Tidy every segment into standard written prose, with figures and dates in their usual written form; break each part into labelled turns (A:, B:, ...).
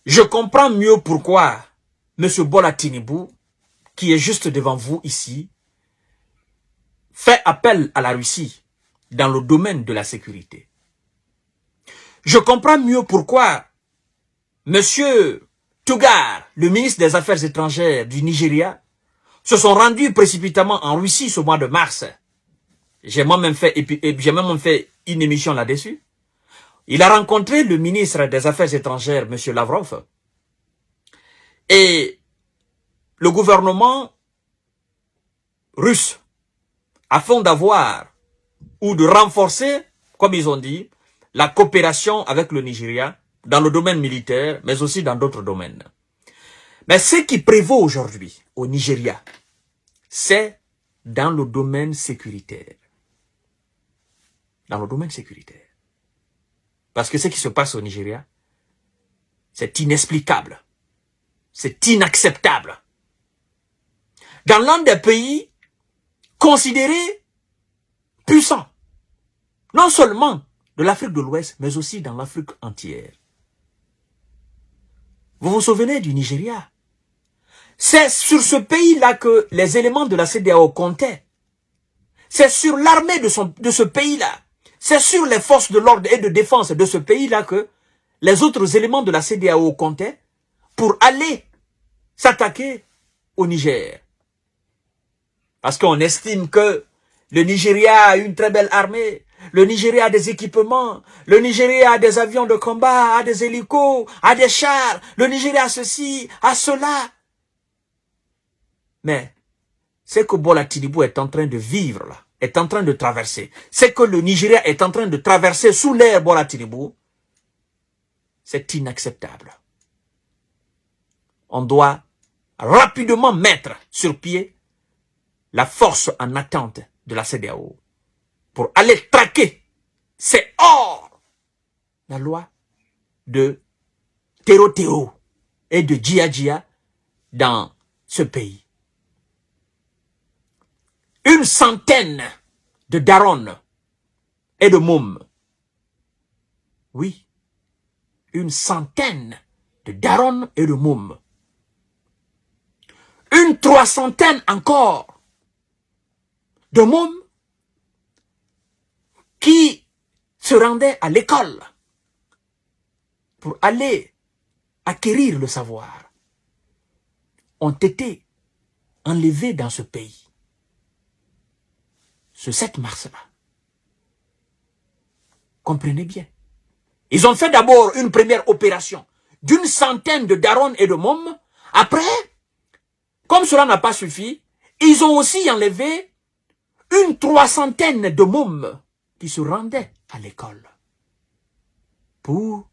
A: Je comprends mieux pourquoi M. Bola Tinubu, qui est juste devant vous ici, fait appel à la Russie dans le domaine de la sécurité. Je comprends mieux pourquoi M. Tugar, le ministre des Affaires étrangères du Nigeria, se sont rendus précipitamment en Russie ce mois de mars. J'ai moi-même fait une émission là-dessus. Il a rencontré le ministre des Affaires étrangères, M. Lavrov, et le gouvernement russe, afin d'avoir ou de renforcer, comme ils ont dit, la coopération avec le Nigeria dans le domaine militaire, mais aussi dans d'autres domaines. Mais ce qui prévaut aujourd'hui au Nigeria, c'est dans le domaine sécuritaire. Dans le domaine sécuritaire. Parce que ce qui se passe au Nigeria, c'est inexplicable. C'est inacceptable. Dans l'un des pays considérés puissants, non seulement de l'Afrique de l'Ouest, mais aussi dans l'Afrique entière. Vous vous souvenez du Nigeria? C'est sur ce pays-là que les éléments de la CEDEAO comptaient. C'est sur l'armée de ce pays-là. C'est sur les forces de l'ordre et de défense de ce pays-là que les autres éléments de la CEDEAO comptaient pour aller s'attaquer au Niger. Parce qu'on estime que le Nigeria a une très belle armée, le Nigeria a des équipements, le Nigeria a des avions de combat, a des hélicos, a des chars, le Nigeria a ceci, a cela. Mais ce que Bola Tinubu est en train de vivre là, est en train de traverser, ce que le Nigeria est en train de traverser sous l'ère Bola Tinubu, c'est inacceptable. On doit rapidement mettre sur pied la force en attente de la CEDEAO pour aller traquer. C'est hors la loi de Tero et de Djia dans ce pays. Une centaine de darons et de mômes. Oui, une centaine de darons et de mômes. Une 300aine encore de mômes qui se rendaient à l'école pour aller acquérir le savoir ont été enlevés dans ce pays. Ce 7 mars-là. Comprenez bien. Ils ont fait d'abord une première opération d'une centaine de darons et de mômes. Après, comme cela n'a pas suffi, ils ont aussi enlevé une 300aine de mômes qui se rendaient à l'école pour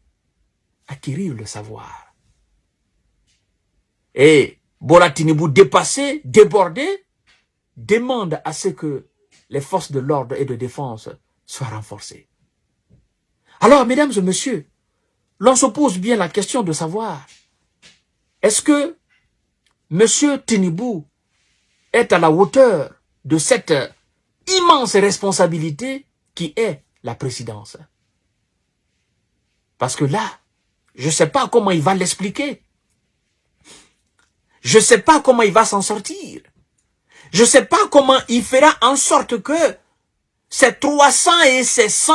A: acquérir le savoir. Et Bola Tinubu, dépassé, débordé, demande à ce que les forces de l'ordre et de défense soient renforcées. Alors, mesdames et messieurs, l'on se pose bien la question de savoir, est-ce que M. Tinubu est à la hauteur de cette immense responsabilité qui est la présidence? Parce que là, je ne sais pas comment il va l'expliquer. Je ne sais pas comment il va s'en sortir. Je ne sais pas comment il fera en sorte que ces 300 et ces 100,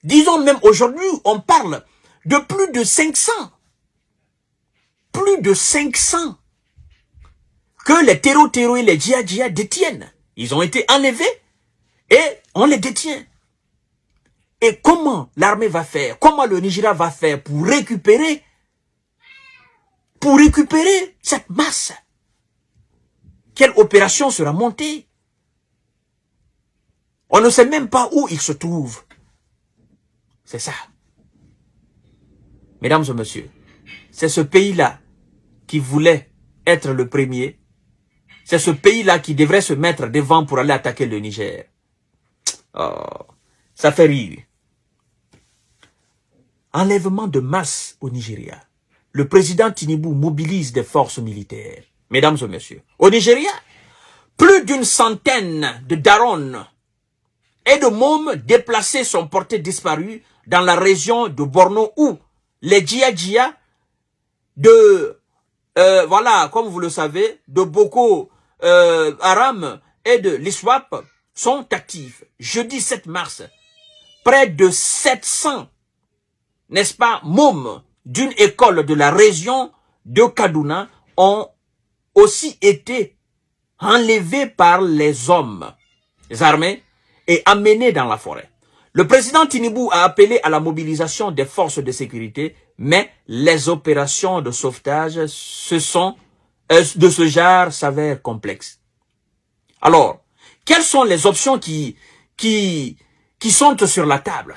A: disons même aujourd'hui, on parle de plus de 500. Plus de 500 que les Tero et les Djia détiennent. Ils ont été enlevés et on les détient. Et comment l'armée va faire, comment le Nigeria va faire pour récupérer cette masse? Quelle opération sera montée? On ne sait même pas où il se trouve. C'est ça. Mesdames et messieurs, c'est ce pays-là qui voulait être le premier. C'est ce pays-là qui devrait se mettre devant pour aller attaquer le Niger. Oh, ça fait rire. Enlèvement de masse au Nigeria. Le président Tinubu mobilise des forces militaires. Mesdames et messieurs, au Nigeria, plus d'une centaine de darons et de mômes déplacés sont portés disparus dans la région de Borno où les Djia de, voilà, comme vous le savez, de Boko Haram et de l'ISWAP sont actifs. Jeudi 7 mars, près de 700, n'est-ce pas, mômes d'une école de la région de Kaduna ont aussi été enlevés par les hommes armés et amenés dans la forêt. Le président Tinubu a appelé à la mobilisation des forces de sécurité, mais les opérations de sauvetage de ce genre s'avèrent complexes. Alors, quelles sont les options qui sont sur la table?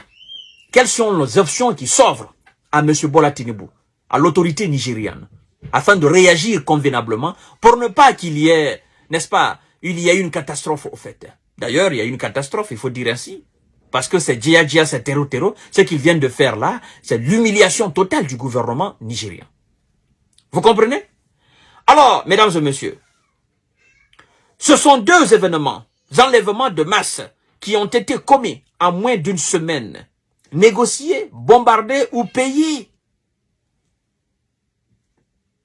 A: Quelles sont les options qui s'offrent à M. Bola Tinubu, à l'autorité nigériane, afin de réagir convenablement pour ne pas qu'il y ait, n'est-ce pas, il y a une catastrophe au fait. D'ailleurs, il y a une catastrophe, il faut dire ainsi. Parce que c'est Djia, c'est Tero, ce qu'ils viennent de faire là, c'est l'humiliation totale du gouvernement nigérien. Vous comprenez? Alors, mesdames et messieurs, ce sont deux événements, enlèvements de masse, qui ont été commis en moins d'une semaine. Négociés, bombardés ou payés.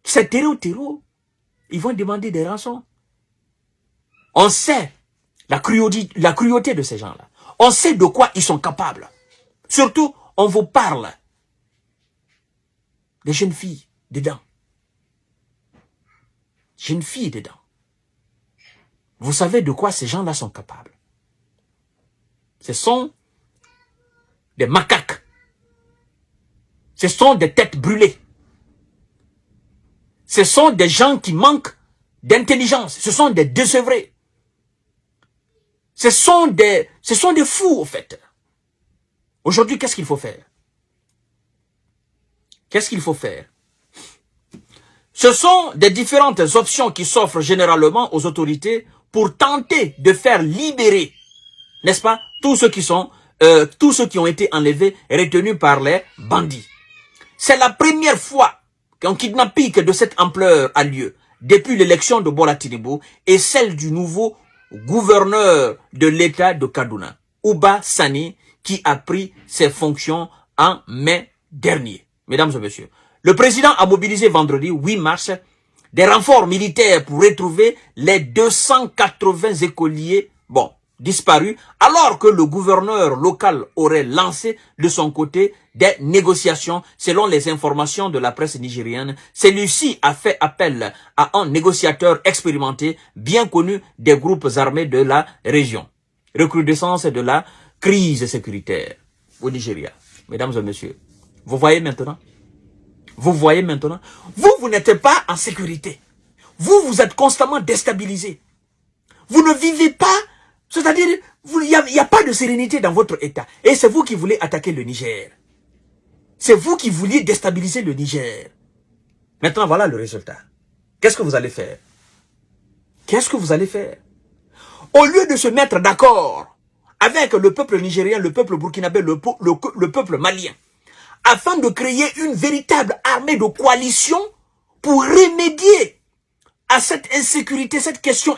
A: C'est Tero. Ils vont demander des rançons. On sait la cruauté de ces gens-là. On sait de quoi ils sont capables. Surtout, on vous parle des jeunes filles dedans. Jeunes filles dedans. Vous savez de quoi ces gens-là sont capables. Ce sont des macaques. Ce sont des têtes brûlées. Ce sont des gens qui manquent d'intelligence. Ce sont des décevrés. Ce sont des fous, au fait. Aujourd'hui, qu'est-ce qu'il faut faire? Qu'est-ce qu'il faut faire? Ce sont des différentes options qui s'offrent généralement aux autorités pour tenter de faire libérer, n'est-ce pas, tous ceux qui ont été enlevés et retenus par les bandits. C'est la première fois qu'un kidnapping de cette ampleur a lieu depuis l'élection de Bola Tinubu et celle du nouveau gouverneur de l'État de Kaduna, Uba Sani, qui a pris ses fonctions en mai dernier. Mesdames et messieurs, le président a mobilisé vendredi 8 mars des renforts militaires pour retrouver les 280 écoliers, disparus, alors que le gouverneur local aurait lancé de son côté des négociations. Selon les informations de la presse nigérienne, celui-ci a fait appel à un négociateur expérimenté, bien connu des groupes armés de la région. Recrudescence de la crise sécuritaire au Nigeria. Mesdames et messieurs, vous voyez maintenant? Vous n'êtes pas en sécurité. Vous êtes constamment déstabilisé. Vous ne vivez pas, c'est-à-dire, il n'y a pas de sérénité dans votre État. Et c'est vous qui voulez attaquer le Niger. C'est vous qui vouliez déstabiliser le Niger. Maintenant, voilà le résultat. Qu'est-ce que vous allez faire? Qu'est-ce que vous allez faire? Au lieu de se mettre d'accord avec le peuple nigérien, le peuple burkinabé, le peuple malien, afin de créer une véritable armée de coalition pour remédier à cette insécurité, cette question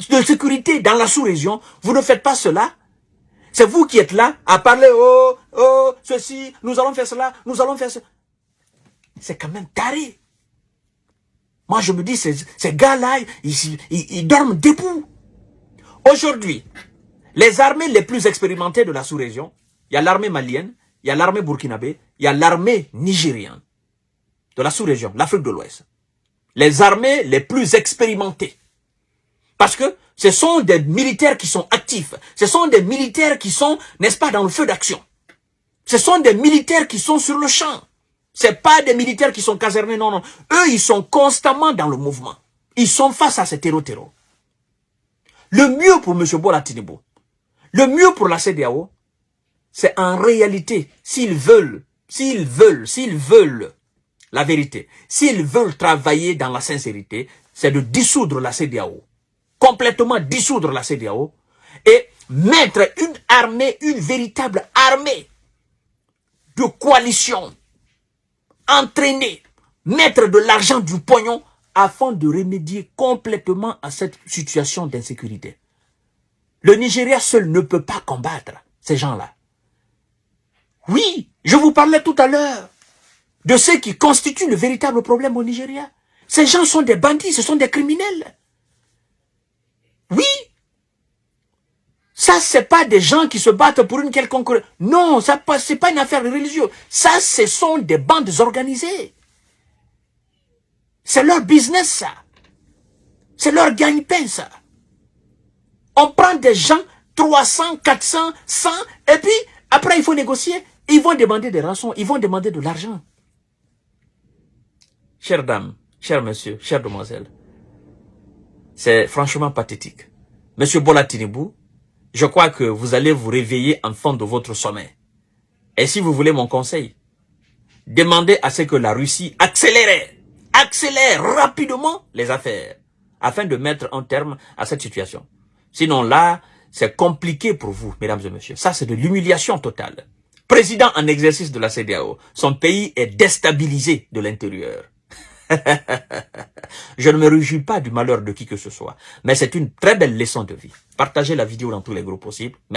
A: de sécurité dans la sous-région, vous ne faites pas cela. C'est vous qui êtes là à parler, ceci, nous allons faire cela, nous allons faire cela. C'est quand même taré. Moi, je me dis, ces gars-là, ils dorment debout. Aujourd'hui, les armées les plus expérimentées de la sous-région, il y a l'armée malienne, il y a l'armée burkinabé, il y a l'armée nigérienne de la sous-région, l'Afrique de l'Ouest. Les armées les plus expérimentées. Parce que ce sont des militaires qui sont actifs. Ce sont des militaires qui sont, n'est-ce pas, dans le feu d'action. Ce sont des militaires qui sont sur le champ. C'est pas des militaires qui sont casernés, non. Eux, ils sont constamment dans le mouvement. Ils sont face à ces terreaux. Le mieux pour M. Bola Tinubu, le mieux pour la CEDEAO, c'est en réalité, s'ils veulent la vérité, s'ils veulent travailler dans la sincérité, c'est de dissoudre la CEDEAO, complètement dissoudre la CEDEAO et mettre une armée, une véritable armée de coalition, entraîner, mettre de l'argent, du pognon, afin de remédier complètement à cette situation d'insécurité. Le Nigeria seul ne peut pas combattre ces gens-là. Oui, je vous parlais tout à l'heure de ceux qui constituent le véritable problème au Nigeria. Ces gens sont des bandits, ce sont des criminels. Oui. Ça, c'est pas des gens qui se battent pour une quelconque... Non, c'est pas une affaire religieuse. Ça, ce sont des bandes organisées. C'est leur business, ça. C'est leur gagne-pain, ça. On prend des gens, 300, 400, 100, et puis, après, il faut négocier. Ils vont demander des rançons, ils vont demander de l'argent. Chères dames, chers messieurs, chères demoiselles, c'est franchement pathétique. Monsieur Bola Tinubu, je crois que vous allez vous réveiller en fond de votre sommeil. Et si vous voulez mon conseil, demandez à ce que la Russie accélère rapidement les affaires, afin de mettre un terme à cette situation. Sinon là, c'est compliqué pour vous, mesdames et messieurs. Ça, c'est de l'humiliation totale. Président en exercice de la CEDEAO, son pays est déstabilisé de l'intérieur. Je ne me réjouis pas du malheur de qui que ce soit, mais c'est une très belle leçon de vie. Partagez la vidéo dans tous les groupes possibles. Merci.